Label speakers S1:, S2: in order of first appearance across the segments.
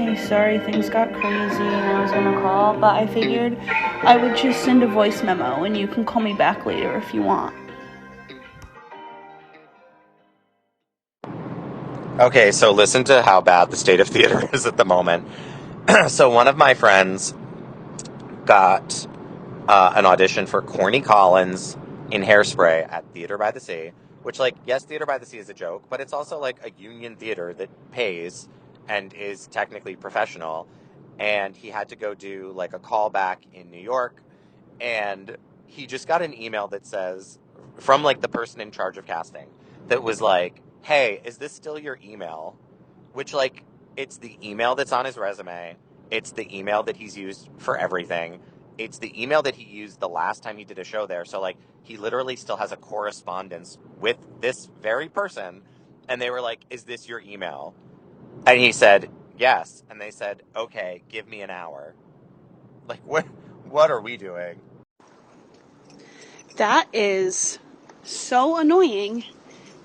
S1: Hey, sorry, things got crazy and I was gonna call, but I figured I would just send a voice memo and you can call me back later if you want.
S2: Okay, so listen to how bad the state of theater is at the moment. So one of my friends got an audition for Corny Collins in Hairspray at Theater by the Sea, which, like, yes, Theater by the Sea is a joke, but it's also, like, a union theater that pays and is technically professional. And he had to go do, like, a callback in New York, and he just got an email that says, from, like, the person in charge of casting, that was like, hey, is this still your email? Which, like, it's the email that's on his resume. It's the email that he's used for everything. It's the email that he used the last time he did a show there. So, like, he literally still has a correspondence with this very person. And they were like, is this your email? And he said, yes. And they said, okay, give me an hour. Like, what are we doing?
S1: That is so annoying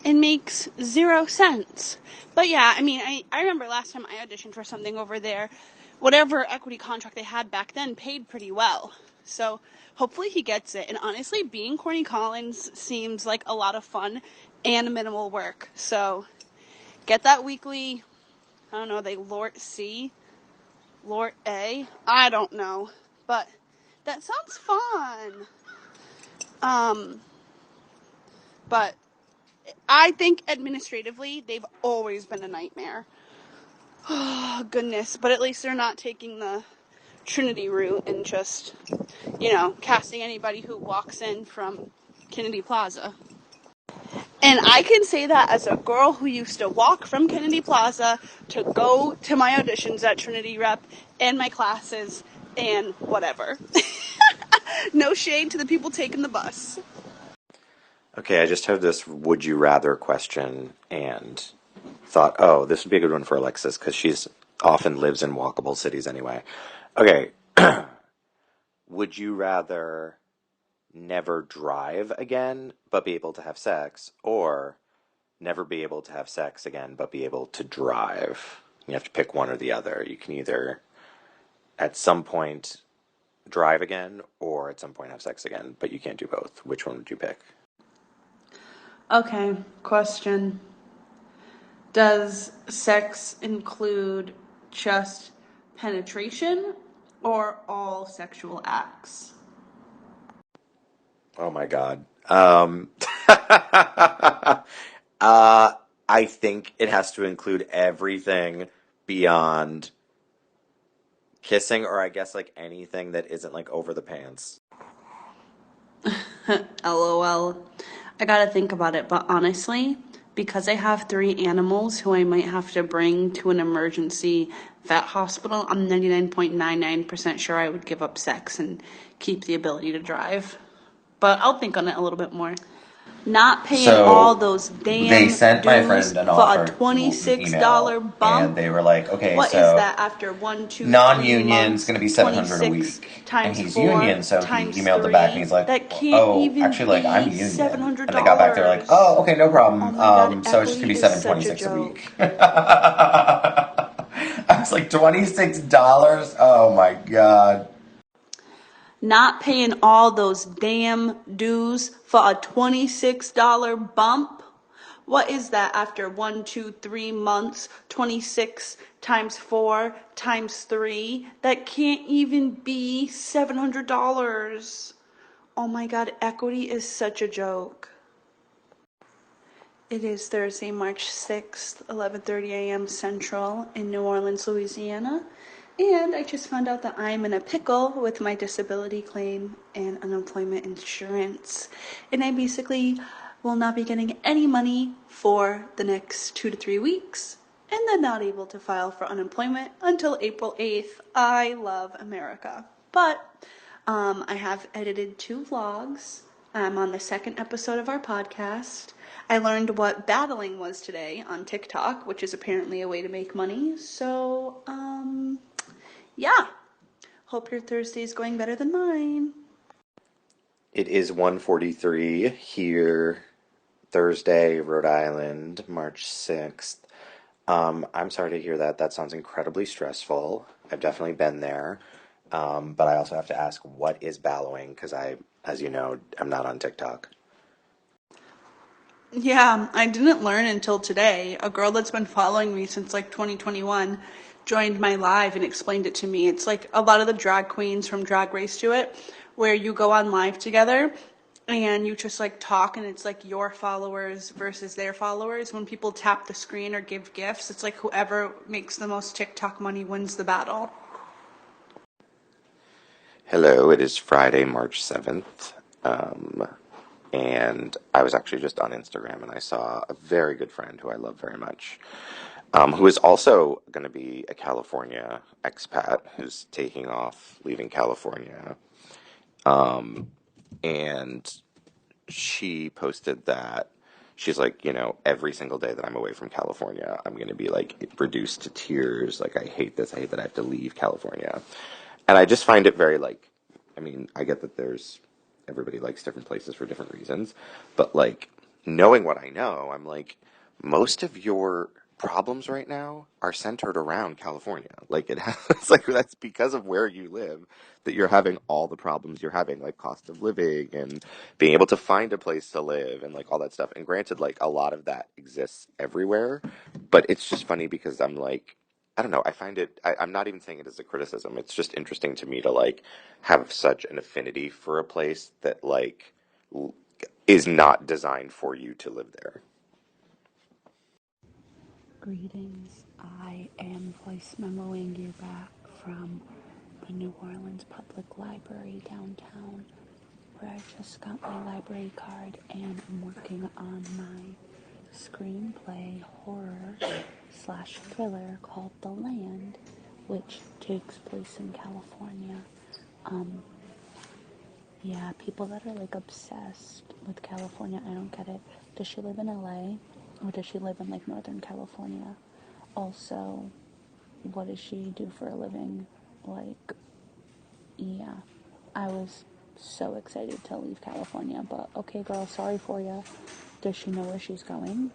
S1: and makes zero sense. But yeah, I mean, I remember last time I auditioned for something over there, whatever equity contract they had back then paid pretty well. So hopefully he gets it. And honestly, being Corny Collins seems like a lot of fun and minimal work. So get that weekly, I don't know, they Lort C, Lort A, I don't know. But that sounds fun. But I think administratively, they've always been a nightmare. Oh, goodness. But at least they're not taking the Trinity route and just, casting anybody who walks in from Kennedy Plaza. And I can say that as a girl who used to walk from Kennedy Plaza to go to my auditions at Trinity Rep and my classes and whatever. No shade to the people taking the bus.
S2: Okay, I just have this would you rather question and thought, oh, this would be a good one for Alexis because she's often lives in walkable cities anyway. Okay, would you rather never drive again but be able to have sex, or never be able to have sex again but be able to drive? You have to pick one or the other. You can either at some point drive again or at some point have sex again, but you can't do both. Which one would you pick?
S1: Okay, question. Does sex include just penetration or all sexual acts?
S2: Oh my God. I think it has to include everything beyond kissing, or I guess like anything that isn't like over the pants.
S1: LOL. I gotta think about it, but honestly, because I have 3 animals who I might have to bring to an emergency vet hospital, I'm 99.99% sure I would give up sex and keep the ability to drive. But I'll think on it a little bit more. Not paying all those damn dues for a $26 bump.
S2: And they were like, okay,
S1: What
S2: so
S1: is that after 1, 2, 3
S2: non-union's
S1: months?
S2: going to be $700 a
S1: 26
S2: week, and
S1: times
S2: he's
S1: 4
S2: union, so he
S1: times
S2: emailed
S1: 3.
S2: them back, and he's like,
S1: That can't
S2: oh,
S1: even
S2: actually, like,
S1: be
S2: I'm union.
S1: $700.
S2: And they got back, they're like, oh, okay, no problem.
S1: Oh my God,
S2: So it's just going to be
S1: equity is such a
S2: $726 a
S1: joke.
S2: week. I was like, $26? Oh my God.
S1: Not paying all those damn dues for a $26 bump? What is that after 1, 2, 3 months? 26 times 4 times 3? That can't even be $700. Oh my God, equity is such a joke. It is Thursday, March 6th, 11:30 a.m. Central in New Orleans, Louisiana. And I just found out that I'm in a pickle with my disability claim and unemployment insurance. And I basically will not be getting any money for the next 2 to 3 weeks. And then not able to file for unemployment until April 8th. I love America. But I have edited 2 vlogs. I'm on the 2nd episode of our podcast. I learned what battling was today on TikTok, which is apparently a way to make money. So, yeah. Hope your Thursday is going better than mine.
S2: It is 1:43 here, Thursday, Rhode Island, March 6th. I'm sorry to hear that. That sounds incredibly stressful. I've definitely been there. But I also have to ask, what is ballowing? Because as you know, I'm not on TikTok.
S1: Yeah, I didn't learn until today. A girl that's been following me since like 2021 joined my live and explained it to me. It's like a lot of the drag queens from Drag Race do it, where you go on live together and you just like talk, and it's like your followers versus their followers. When people tap the screen or give gifts, it's like whoever makes the most TikTok money wins the battle.
S2: Hello, it is Friday, March 7th. Um, and I was actually just on Instagram and I saw a very good friend who I love very much, who is also going to be a California expat who's taking off, leaving California. And she posted that she's like, every single day that I'm away from California, I'm going to be like reduced to tears. Like, I hate this. I hate that I have to leave California. And I just find it very like, I mean, I get that everybody likes different places for different reasons, but like, knowing what I know, I'm like, most of your problems right now are centered around California. Like, it's like that's because of where you live that you're having all the problems you're having, like cost of living and being able to find a place to live and like all that stuff. And granted, like a lot of that exists everywhere, but it's just funny because I'm like, I don't know. I'm not even saying it as a criticism. It's just interesting to me to like have such an affinity for a place that like is not designed for you to live there.
S3: Greetings. I am voice memoing you back from the New Orleans Public Library downtown, where I just got my library card and I'm working on my screenplay horror slash thriller called The Land, which takes place in California. Um, yeah, people that are like obsessed with California, I don't get it. Does she live in LA or does she live in like Northern California? Also, what does she do for a living? Like, yeah, I was so excited to leave California, but okay, girl, sorry for you. Does she know where she's going?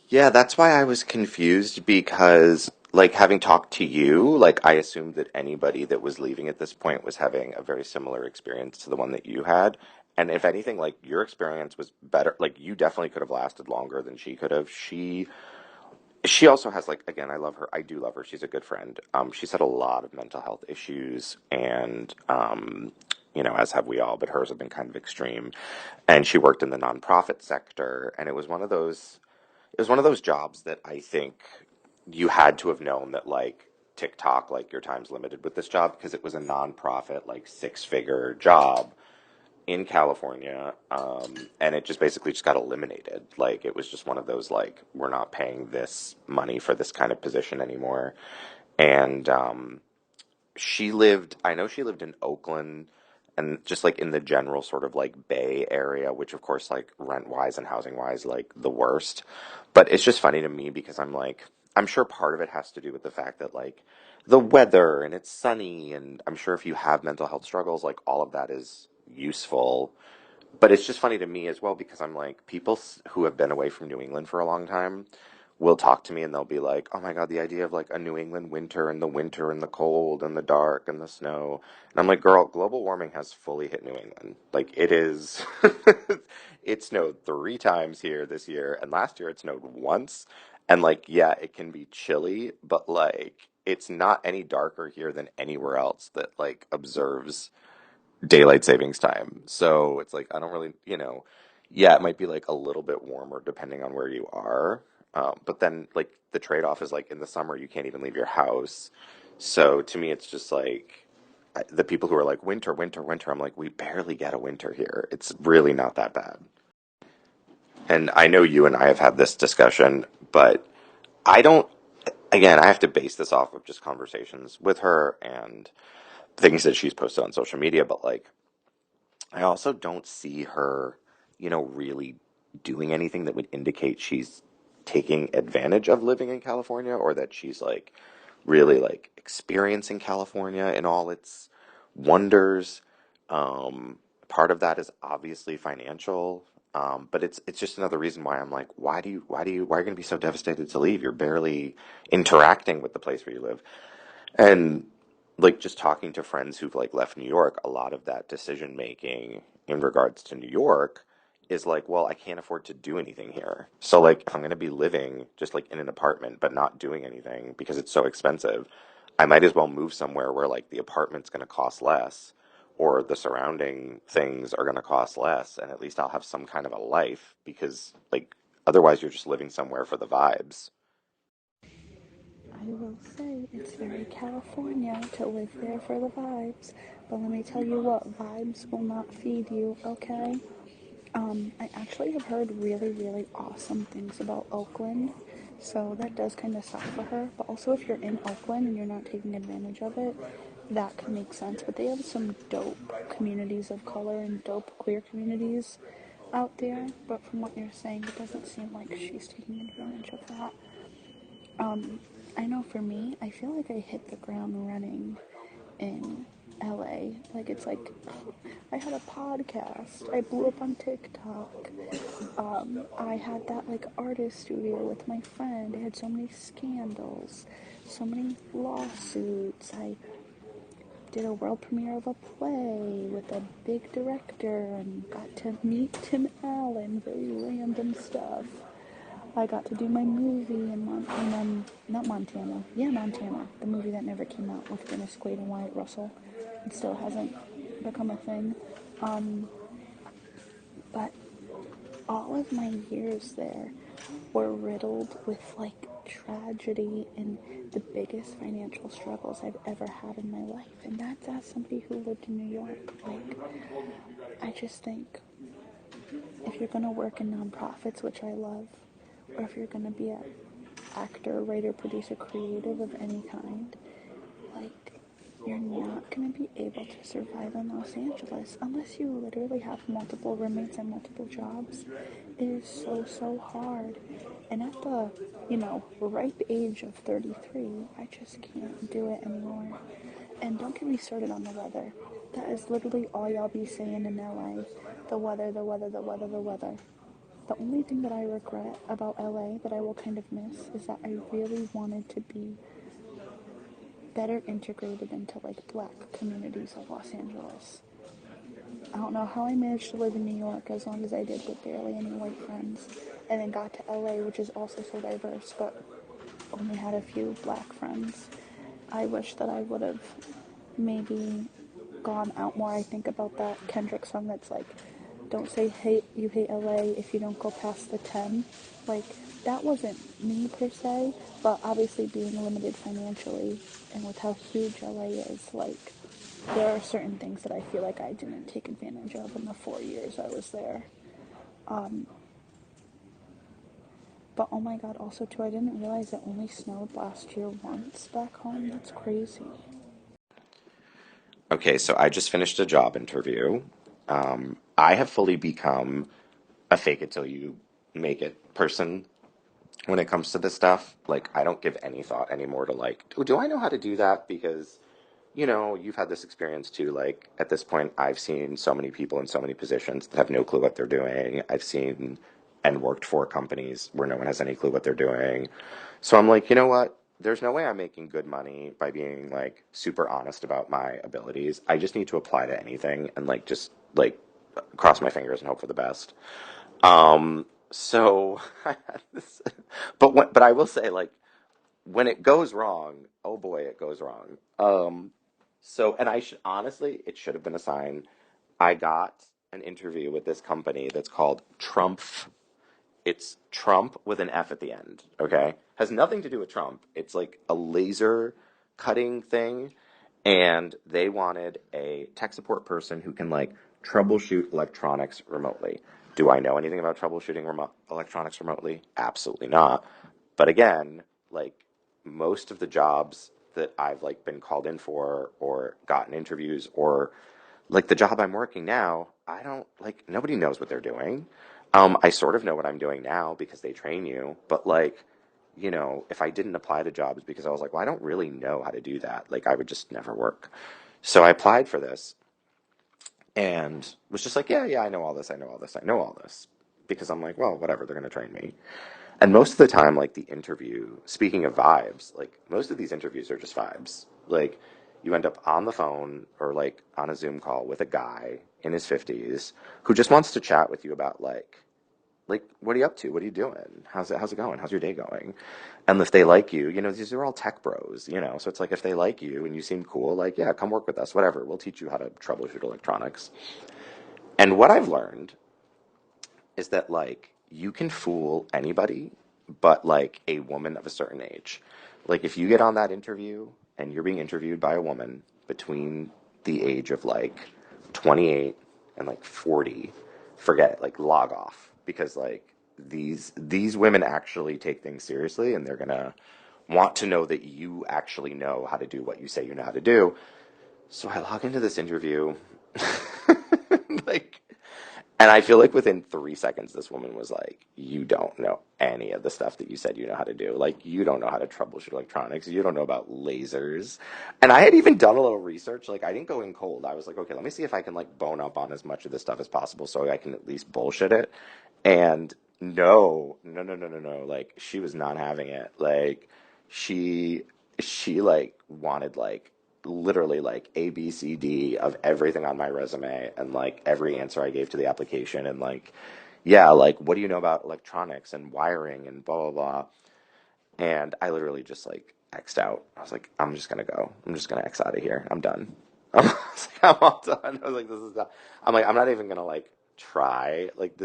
S2: Yeah, that's why I was confused because, like, having talked to you, like, I assumed that anybody that was leaving at this point was having a very similar experience to the one that you had. And if anything, like, your experience was better. Like, you definitely could have lasted longer than she could have. She also has, like, again, I love her. I do love her. She's a good friend. She's had a lot of mental health issues, and as have we all, but hers have been kind of extreme. And she worked in the nonprofit sector, and it was one of those jobs that I think you had to have known that like TikTok, like your time's limited with this job because it was a nonprofit, like six-figure job in California, and it just basically just got eliminated. Like it was just one of those like we're not paying this money for this kind of position anymore. And I know she lived in Oakland and just like in the general sort of like Bay Area, which of course, like rent wise and housing wise, like the worst. But it's just funny to me because I'm like, I'm sure part of it has to do with the fact that like the weather and it's sunny. And I'm sure if you have mental health struggles, like all of that is useful. But it's just funny to me as well because I'm like, who have been away from New England for a long time will talk to me and they'll be like, oh my God, the idea of like a New England winter and the cold and the dark and the snow. And I'm like, girl, global warming has fully hit New England. Like it is, it snowed 3 times here this year. And last year it snowed once. And like, yeah, it can be chilly, but like, it's not any darker here than anywhere else that like observes daylight savings time. So it's like I don't really, yeah, it might be like a little bit warmer depending on where you are. But then like the trade-off is like in the summer you can't even leave your house. So to me it's just like the people who are like winter, winter, winter, I'm like we barely get a winter here. It's really not that bad. And I know you and I have had this discussion, but I don't again, I have to base this off of just conversations with her and things that she's posted on social media, but like I also don't see her, really doing anything that would indicate she's taking advantage of living in California or that she's like really like experiencing California in all its wonders. Part of that is obviously financial. But it's just another reason why I'm like, why are you going to be so devastated to leave? You're barely interacting with the place where you live. And like just talking to friends who've like left New York, a lot of that decision making in regards to New York is like, well, I can't afford to do anything here. So like if I'm going to be living just like in an apartment but not doing anything because it's so expensive, I might as well move somewhere where like the apartment's going to cost less or the surrounding things are going to cost less and at least I'll have some kind of a life because like otherwise you're just living somewhere for the vibes.
S3: I will say it's very California to live there for the vibes, but let me tell you what, vibes will not feed you, okay? I actually have heard really, really awesome things about Oakland, so that does kind of suck for her. But also, if you're in Oakland and you're not taking advantage of it, that could make sense. But they have some dope communities of color and dope queer communities out there. But from what you're saying, it doesn't seem like she's taking advantage of that. I know for me, I feel like I hit the ground running in LA. Like, it's like I had a podcast, I blew up on TikTok. I had that like artist studio with my friend. I had so many scandals, so many lawsuits. I did a world premiere of a play with a big director and got to meet Tim Allen, very random stuff. I got to do my movie in not Montana. Yeah, Montana. The movie that never came out with Dennis Quaid and Wyatt Russell. It still hasn't become a thing. But all of my years there were riddled with like tragedy and the biggest financial struggles I've ever had in my life. And that's as somebody who lived in New York. Like, I just think if you're gonna work in nonprofits, which I love, or if you're gonna be an actor, writer, producer, creative of any kind, like, you're not gonna be able to survive in Los Angeles unless you literally have multiple roommates and multiple jobs. It is so, so hard. And at the, ripe age of 33, I just can't do it anymore. And don't get me started on the weather. That is literally all y'all be saying in LA. The weather, the weather, the weather, the weather. The only thing that I regret about LA that I will kind of miss is that I really wanted to be better integrated into like black communities of Los Angeles. I don't know how I managed to live in New York as long as I did with barely any white friends, and then got to LA, which is also so diverse, but only had a few black friends. I wish that I would have maybe gone out more. I think about that Kendrick song that's like, don't say hate you hate LA if you don't go past the 10. Like, that wasn't me per se, but obviously being limited financially and with how huge LA is, like, there are certain things that I feel like I didn't take advantage of in the 4 years I was there. But oh my god, also too, I didn't realize it only snowed last year once back home. That's crazy.
S2: Okay, so I just finished a job interview. I have fully become a fake it till you make it person when it comes to this stuff. Like, I don't give any thought anymore to like, do I know how to do that? Because, you've had this experience too. Like, at this point, I've seen so many people in so many positions that have no clue what they're doing. I've seen and worked for companies where no one has any clue what they're doing. So I'm like, you know what? There's no way I'm making good money by being like super honest about my abilities. I just need to apply to anything and like just like cross my fingers and hope for the best. So I had this, but I will say like when it goes wrong, oh boy, it goes wrong. So and I should honestly, it should have been a sign. I got an interview with this company that's called Trump. It's Trump with an F at the end, okay? Has nothing to do with Trump. It's like a laser cutting thing, and they wanted a tech support person who can like troubleshoot electronics remotely. Do I know anything about troubleshooting electronics remotely? Absolutely not. But again, like most of the jobs that I've like been called in for or gotten interviews or like the job I'm working now, I don't like nobody knows what they're doing. I sort of know what I'm doing now because they train you, but like, if I didn't apply to jobs because I was like, well, I don't really know how to do that, like I would just never work. So I applied for this and was just like, yeah, yeah, I know all this, I know all this, I know all this. because I'm like, well, whatever, they're going to train me. And most of the time, like the interview, speaking of vibes, like most of these interviews are just vibes. Like you end up on the phone or like on a Zoom call with a guy in his 50s who just wants to chat with you about like what are you up to? What are you doing? How's it going? How's your day going? And if they like you, these are all tech bros, so it's like if they like you and you seem cool, like yeah, come work with us, whatever. We'll teach you how to troubleshoot electronics. And what I've learned is that like you can fool anybody but like a woman of a certain age. Like if you get on that interview and you're being interviewed by a woman between the age of like 28 and like 40, forget it, like log off because like these women actually take things seriously and they're going to want to know that you actually know how to do what you say you know how to do. So I log into this interview like and I feel like within 3 seconds, this woman was like, you don't know any of the stuff that you said you know how to do. Like, you don't know how to troubleshoot electronics. You don't know about lasers. And I had even done a little research. Like, I didn't go in cold. I was like, okay, let me see if I can, like, bone up on as much of this stuff as possible so I can at least bullshit it. And no. Like, she was not having it. Like, she, like, wanted, like, literally like A, B, C, D of everything on my resume and like every answer I gave to the application and like, yeah, like what do you know about electronics and wiring and blah, blah, blah. And I literally just like X'd out. I was like, I'm just gonna go. I'm just gonna X out of here. I'm done. I'm all done. I was like, this is not, I'm like, I'm not even gonna like try. Like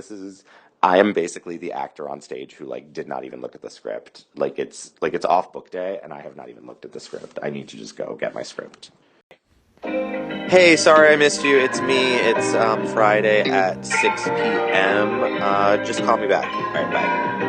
S2: I am basically the actor on stage who like did not even look at the script. Like it's off book day and I have not even looked at the script. I need to just go get my script. Hey, sorry I missed you. It's me. It's Friday at 6 p.m. Just call me back. All right, bye.